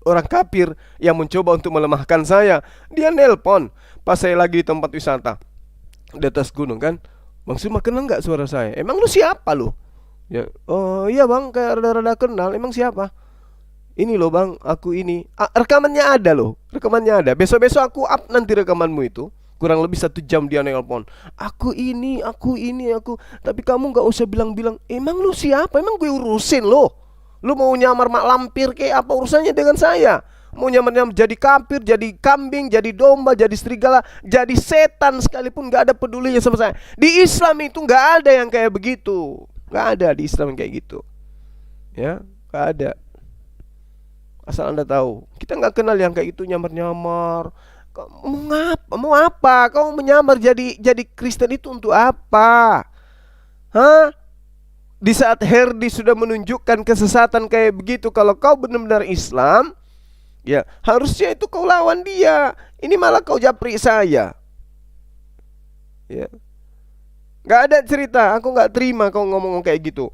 orang kafir yang mencoba untuk melemahkan saya, dia nelpon pas saya lagi di tempat wisata di atas gunung kan. Bang Suma, kenal nggak suara saya? Emang lu siapa lu? Ya, oh iya bang, kayak rada-rada kenal. Emang siapa? Ini loh bang, aku ini. Rekamannya ada loh, rekamannya ada. Besok-besok aku up nanti rekamanmu itu. Kurang lebih 1 jam dia nelpon. Aku ini. Tapi kamu gak usah bilang-bilang. Emang lu siapa? Emang gue urusin lo. Lu mau nyamar mak lampir kayak apa urusannya dengan saya? Mau nyamar-nyamar jadi kafir, jadi kambing, jadi domba, jadi serigala, jadi setan sekalipun gak ada pedulinya sama saya. Di Islam itu gak ada yang kayak begitu. Gak ada di Islam yang kayak gitu. Ya, gak ada. Asal Anda tahu. Kita gak kenal yang kayak gitu nyamar-nyamar. Mau apa? Kau menyamar jadi Kristen itu untuk apa? Hah? Di saat Herdi sudah menunjukkan kesesatan kayak begitu, kalau kau benar-benar Islam, ya harusnya itu kau lawan dia. Ini malah kau japri saya. Ya. Gak ada cerita, aku gak terima kau ngomong kayak gitu.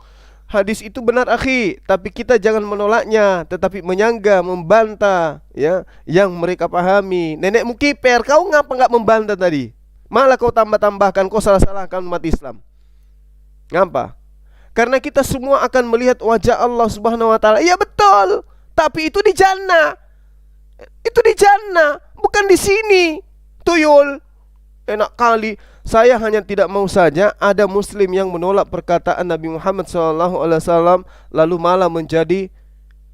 Hadis itu benar akhi, tapi kita jangan menolaknya, tetapi menyangga, membantah ya yang mereka pahami. Nenekmu kiper, kau ngapa nggak membantah tadi? Malah kau tambah-tambahkan, kau salah-salahkan umat Islam. Ngapa? Karena kita semua akan melihat wajah Allah Subhanahu wa taala. Iya betul. Tapi itu di jannah. Itu di jannah, bukan di sini. Tuyul. Enak kali. Saya hanya tidak mau saja ada muslim yang menolak perkataan Nabi Muhammad SAW lalu malah menjadi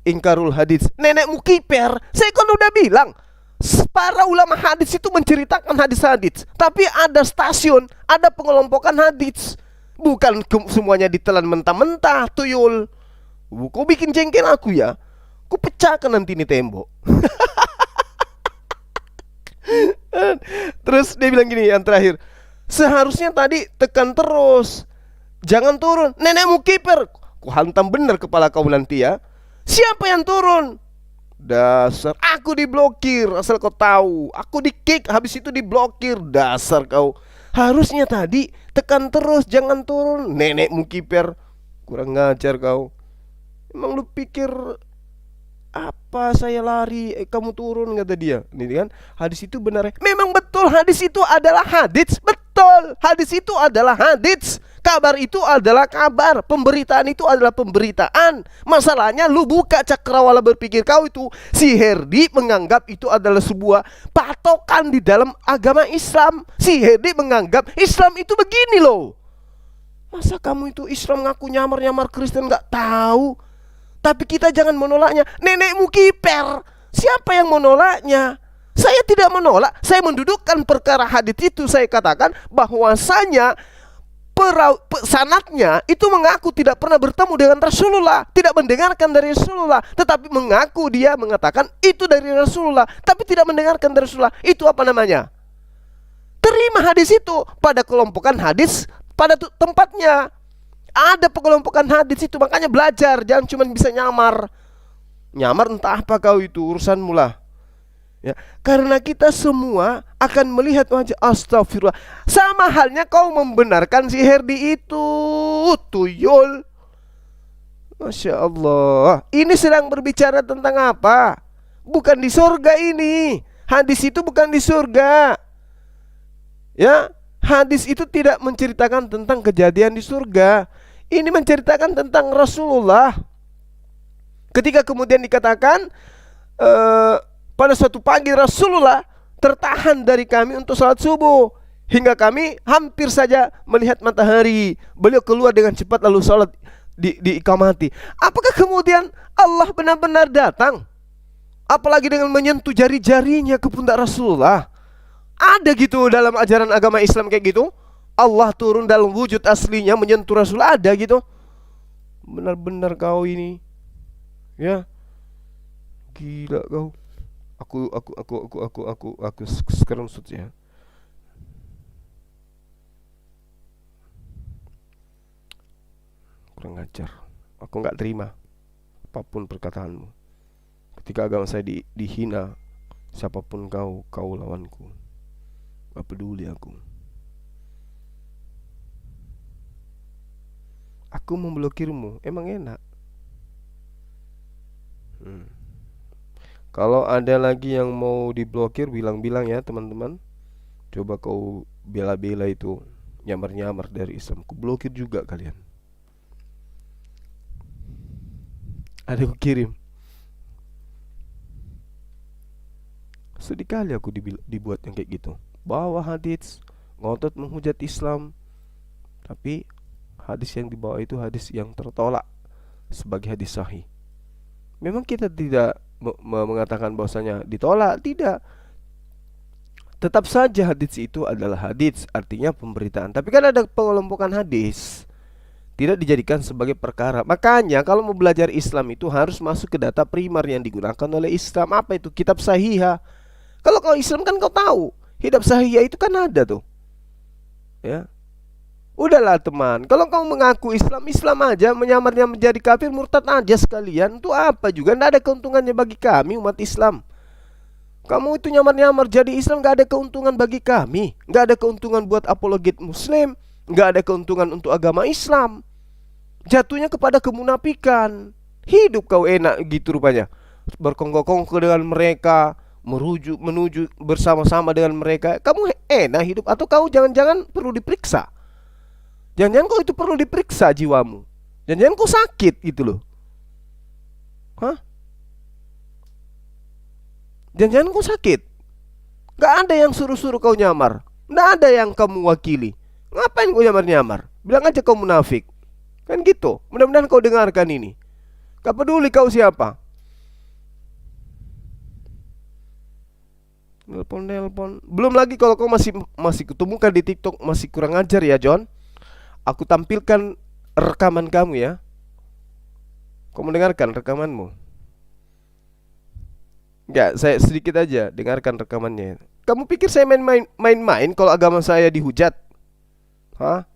ingkarul hadis. Nenekmu kiper. Saya kan udah bilang, para ulama hadis itu menceritakan hadis-hadis, tapi ada stasiun, ada pengelompokan hadis. Bukan semuanya ditelan mentah-mentah, tuyul. Kau bikin jengkel aku ya. Kau pecahkan nanti ini tembok. Terus dia bilang gini yang terakhir, seharusnya tadi tekan terus, jangan turun. Nenekmu kiper. Ku hantam bener kepala kau nanti ya. Siapa yang turun? Dasar, aku diblokir, asal kau tahu. Aku di-kick, habis itu diblokir. Dasar kau. Harusnya tadi tekan terus, jangan turun. Nenekmu kiper. Kurang ngajar kau. Emang lu pikir apa saya lari, kamu turun, kata dia. Ini kan hadis itu benar. Memang betul hadis itu adalah hadis. Betul, hadis itu adalah hadis. Kabar itu adalah kabar. Pemberitaan itu adalah pemberitaan. Masalahnya lu buka cakrawala berpikir kau itu. Si Herdi menganggap itu adalah sebuah patokan di dalam agama Islam. Si Herdi menganggap Islam itu begini loh. Masa kamu itu Islam ngaku nyamar-nyamar Kristen gak tahu? Tapi kita jangan menolaknya. Nenekmu kiper. Siapa yang menolaknya? Saya tidak menolak. Saya mendudukkan perkara hadis itu. Saya katakan bahwasanya sanadnya itu mengaku tidak pernah bertemu dengan Rasulullah, tidak mendengarkan dari Rasulullah, tetapi mengaku dia mengatakan itu dari Rasulullah, tapi tidak mendengarkan dari Rasulullah. Itu apa namanya? Terima hadis itu pada kelompokan hadis pada tempatnya. Ada pengelompokan hadis itu, makanya belajar, jangan cuma bisa nyamar. Nyamar entah apa kau itu, urusanmu lah. Ya, karena kita semua akan melihat wajah. Astagfirullah. Sama halnya kau membenarkan si Herdi itu, tuyul. Masya Allah. Ini sedang berbicara tentang apa? Bukan di surga ini. Hadis itu bukan di surga. Ya, hadis itu tidak menceritakan tentang kejadian di surga. Ini menceritakan tentang Rasulullah. Ketika kemudian dikatakan pada suatu pagi Rasulullah tertahan dari kami untuk salat subuh, hingga kami hampir saja melihat matahari. Beliau keluar dengan cepat lalu salat diikamati. Apakah kemudian Allah benar-benar datang? Apalagi dengan menyentuh jari-jarinya ke pundak Rasulullah. Ada gitu dalam ajaran agama Islam kayak gitu? Allah turun dalam wujud aslinya menyentuh Rasulullah, ada gitu? Benar-benar kau ini, ya, gila kau. Aku screenshot ya. Kurang ajar. Aku nggak terima apapun perkataanmu. Ketika agama saya dihina, siapapun kau lawanku. Gak peduli aku. Aku memblokirmu, emang enak. Kalau ada lagi yang mau diblokir, bilang-bilang ya teman-teman. Coba kau bela-bela itu, nyamar-nyamar dari Islam, ku blokir juga kalian. Ada aku kirim. Sedih kali aku dibuat yang kayak gitu. Bawa hadis, ngotot menghujat Islam, tapi hadis yang dibawa itu hadis yang tertolak sebagai hadis sahih. Memang kita tidak mengatakan bahwasanya ditolak, tidak. Tetap saja hadis itu adalah hadis, artinya pemberitaan. Tapi kan ada pengelompokan hadis, tidak dijadikan sebagai perkara. Makanya kalau mau belajar Islam itu harus masuk ke data primer yang digunakan oleh Islam. Apa itu? Kitab Sahihah. Kalau kau Islam kan kau tahu, kitab Sahihah itu kan ada tuh. Ya. Udahlah teman, kalau kau mengaku Islam, Islam aja, menyamarnya menjadi kafir, murtad aja sekalian. Itu apa juga, tidak ada keuntungannya bagi kami umat Islam. Kamu itu nyamar-nyamar jadi Islam, gak ada keuntungan bagi kami. Gak ada keuntungan buat apologet Muslim, gak ada keuntungan untuk agama Islam. Jatuhnya kepada kemunafikan. Hidup kau enak gitu rupanya, berkongkol-kongkol dengan mereka, menuju bersama-sama dengan mereka. Kamu enak hidup, atau kau jangan-jangan perlu diperiksa. Jangan-jangan kau itu perlu diperiksa jiwamu. Jangan-jangan kau sakit gitu loh. Hah? Jangan-jangan kau sakit. Gak ada yang suruh-suruh kau nyamar. Gak ada yang kamu wakili. Ngapain kau nyamar-nyamar? Bilang aja kau munafik. Kan gitu. Mudah-mudahan kau dengarkan ini. Gak peduli kau siapa. Nelpon. Belum lagi kalau kau masih ketemukan di TikTok masih kurang ajar ya, John. Aku tampilkan rekaman kamu ya. Kau mendengarkan rekamanmu? Enggak, saya sedikit aja dengarkan rekamannya. Kamu pikir saya main-main kalau agama saya dihujat? Hah?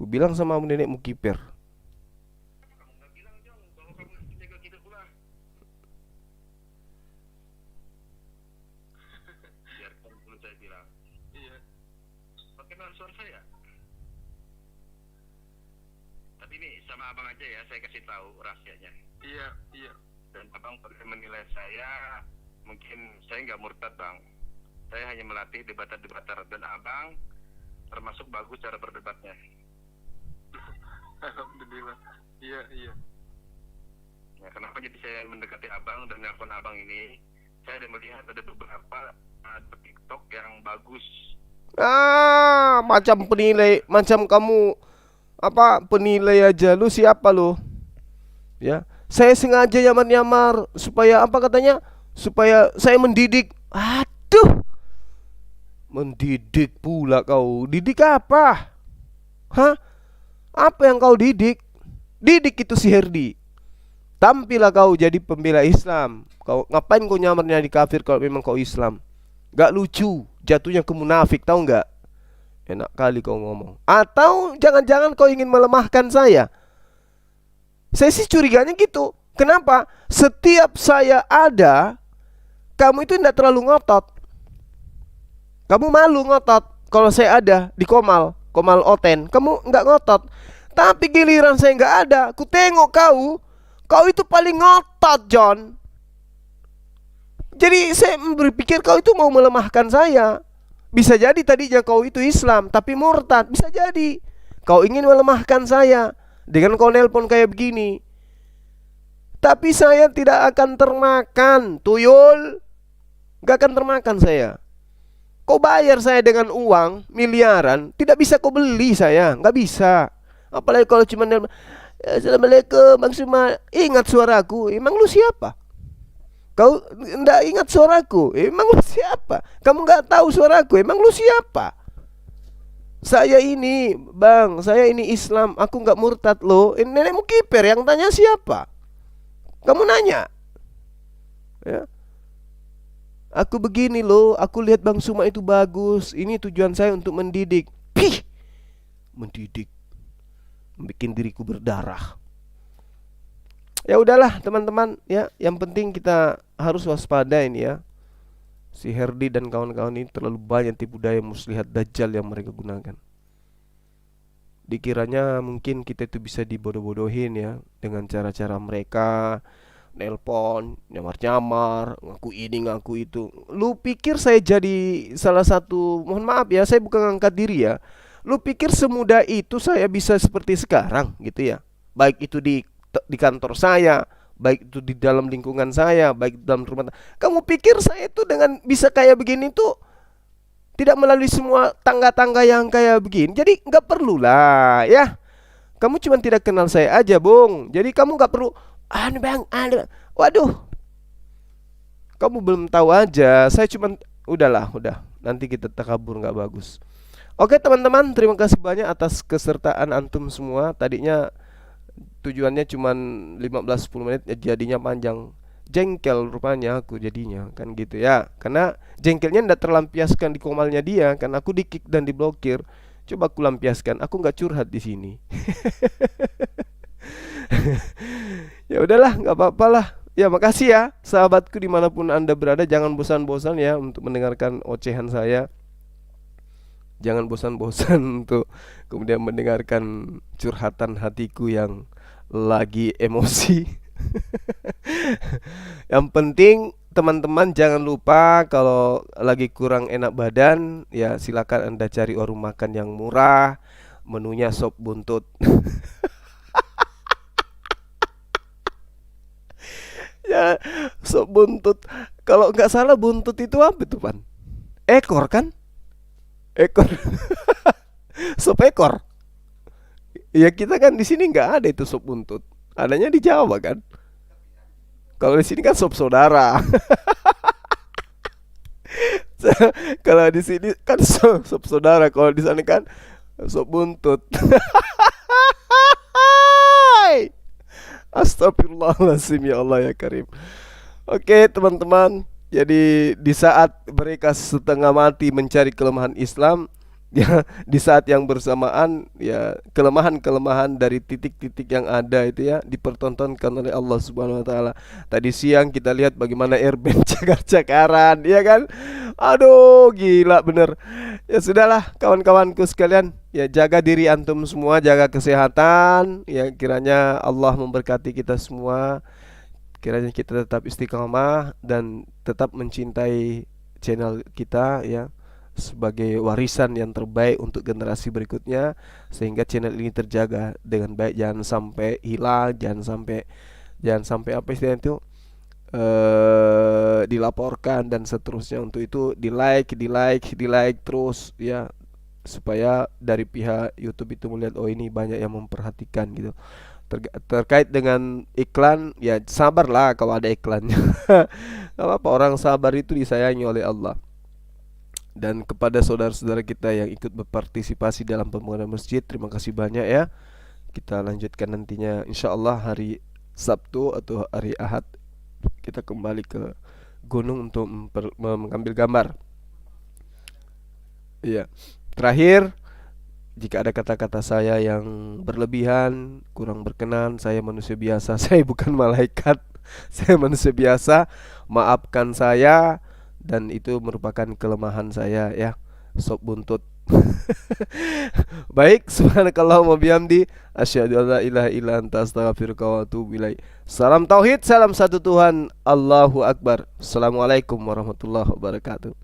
Ku bilang sama nenekmu kiper. Tapi ini sama abang aja ya, saya kasih tahu rahasianya. Iya. Dan abang boleh menilai saya, mungkin saya nggak murtad bang. Saya hanya melatih debater-debater dan abang termasuk bagus cara berdebatnya. Alhamdulillah. Iya. Ya, kenapa jadi saya mendekati abang dan nelpon abang ini? Saya ada melihat ada beberapa TikTok yang bagus. Macam penilai, macam kamu penilai aja. Lu siapa lu? Ya, saya sengaja nyamar-nyamar supaya apa katanya? Supaya saya mendidik. Aduh, mendidik pula kau. Didik apa? Hah? Apa yang kau didik? Didik itu si Herdi. Tampillah kau jadi pembela Islam. Kau ngapain kau nyamarnya di kafir kalau memang kau Islam? Gak lucu, jatuhnya ke munafik, tahu nggak? Enak kali kau ngomong. Atau jangan-jangan kau ingin melemahkan saya? Saya sih curiganya gitu. Kenapa? Setiap saya ada, kamu itu tidak terlalu ngotot. Kamu malu ngotot. Kalau saya ada di Komal Oten, kamu nggak ngotot. Tapi giliran saya nggak ada, ku tengok kau itu paling ngotot, John. Jadi saya berpikir kau itu mau melemahkan saya. Bisa jadi tadinya kau itu Islam tapi murtad. Bisa jadi kau ingin melemahkan saya dengan kau nelpon kayak begini. Tapi saya tidak akan termakan, tuyul. Gak akan termakan saya. Kau bayar saya dengan uang miliaran, tidak bisa kau beli saya. Gak bisa. Apalagi kalau cuma nelpon, Assalamualaikum Bang Suma, ingat suaraku. Emang lu siapa? Kau enggak ingat suaraku? Emang lu siapa? Kamu enggak tahu suaraku? Emang lu siapa? Saya ini, Bang, saya ini Islam. Aku enggak murtad loh. Ini nenekmu kiper yang tanya siapa? Kamu nanya. Ya. Aku begini loh, aku lihat Bang Suma itu bagus. Ini tujuan saya untuk mendidik. Pih. Mendidik. Bikin diriku berdarah. Ya udahlah teman-teman ya, yang penting kita harus waspada ini ya. Si Herdi dan kawan-kawan ini terlalu banyak tipu daya muslihat dajjal yang mereka gunakan. Dikiranya mungkin kita itu bisa dibodoh-bodohin ya dengan cara-cara mereka, nelpon, nyamar-nyamar, ngaku ini ngaku itu. Lu pikir saya jadi salah satu, mohon maaf ya, saya bukan ngangkat diri ya. Lu pikir semudah itu saya bisa seperti sekarang gitu ya? Baik itu di kantor saya, baik itu di dalam lingkungan saya, baik dalam rumah. Kamu pikir saya itu dengan bisa kayak begini tuh tidak melalui semua tangga-tangga yang kayak begini? Jadi nggak perlulah ya. Kamu cuma tidak kenal saya aja, Bung. Jadi kamu nggak perlu Bang, waduh. Kamu belum tahu aja. Saya cuma udah. Nanti kita takabur nggak bagus. Oke teman-teman, terima kasih banyak atas kesertaan antum semua. Tadinya tujuannya cuma 15-10 menit, jadinya panjang. Jengkel rupanya aku jadinya, kan gitu ya. Karena jengkelnya ndak terlampiaskan di komalnya dia, kan aku di-kick dan diblokir. Coba aku lampiaskan, aku nggak curhat di sini. Ya udahlah, nggak apa-apa lah. Ya makasih ya sahabatku dimanapun anda berada. Jangan bosan-bosan ya untuk mendengarkan ocehan saya. Jangan bosan-bosan untuk kemudian mendengarkan curhatan hatiku yang lagi emosi. Yang penting teman-teman jangan lupa kalau lagi kurang enak badan, ya silakan anda cari warung makan yang murah, menunya sop buntut. Ya, sop buntut. Kalau nggak salah buntut itu apa tuh, Pan? Ekor kan? Ekor. Sop ekor. Ya kita kan di sini nggak ada itu sop buntut. Adanya di Jawa kan. Kalau di sini kan sop saudara. Kalau di sini kan sop saudara, kalau di sana kan sop buntut. Astagfirullahaladzim, ya Allah ya Karim. Oke teman-teman, jadi di saat mereka setengah mati mencari kelemahan Islam, ya di saat yang bersamaan ya kelemahan-kelemahan dari titik-titik yang ada itu ya dipertontonkan oleh Allah Subhanahu wa taala. Tadi siang kita lihat bagaimana airband cakar-cakaran, ya kan? Aduh, gila bener. Ya sudahlah kawan-kawanku sekalian, ya jaga diri antum semua, jaga kesehatan. Ya kiranya Allah memberkati kita semua. Kiranya kita tetap istiqamah dan tetap mencintai channel kita ya, sebagai warisan yang terbaik untuk generasi berikutnya, sehingga channel ini terjaga dengan baik, jangan sampai hilang, jangan sampai apa istilahnya itu dilaporkan dan seterusnya. Untuk itu di like terus ya, supaya dari pihak YouTube itu melihat oh ini banyak yang memperhatikan gitu. Terkait dengan iklan ya sabarlah kalau ada iklannya. Gak apa-apa, orang sabar itu disayangi oleh Allah. Dan kepada saudara-saudara kita yang ikut berpartisipasi dalam pembangunan masjid, terima kasih banyak ya. Kita lanjutkan nantinya insyaallah hari Sabtu atau hari Ahad, kita kembali ke gunung untuk mengambil gambar. Iya. Terakhir, jika ada kata-kata saya yang berlebihan, kurang berkenan, saya manusia biasa, saya bukan malaikat. Saya manusia biasa, maafkan saya. Dan itu merupakan kelemahan saya ya, sop buntut. Baik, subhanakallahumma bihamdi, asyhadu an la ilaha illa anta astaghfiruka wa atubu ilaik. Salam tauhid, salam satu Tuhan, Allahu akbar. Assalamualaikum warahmatullahi wabarakatuh.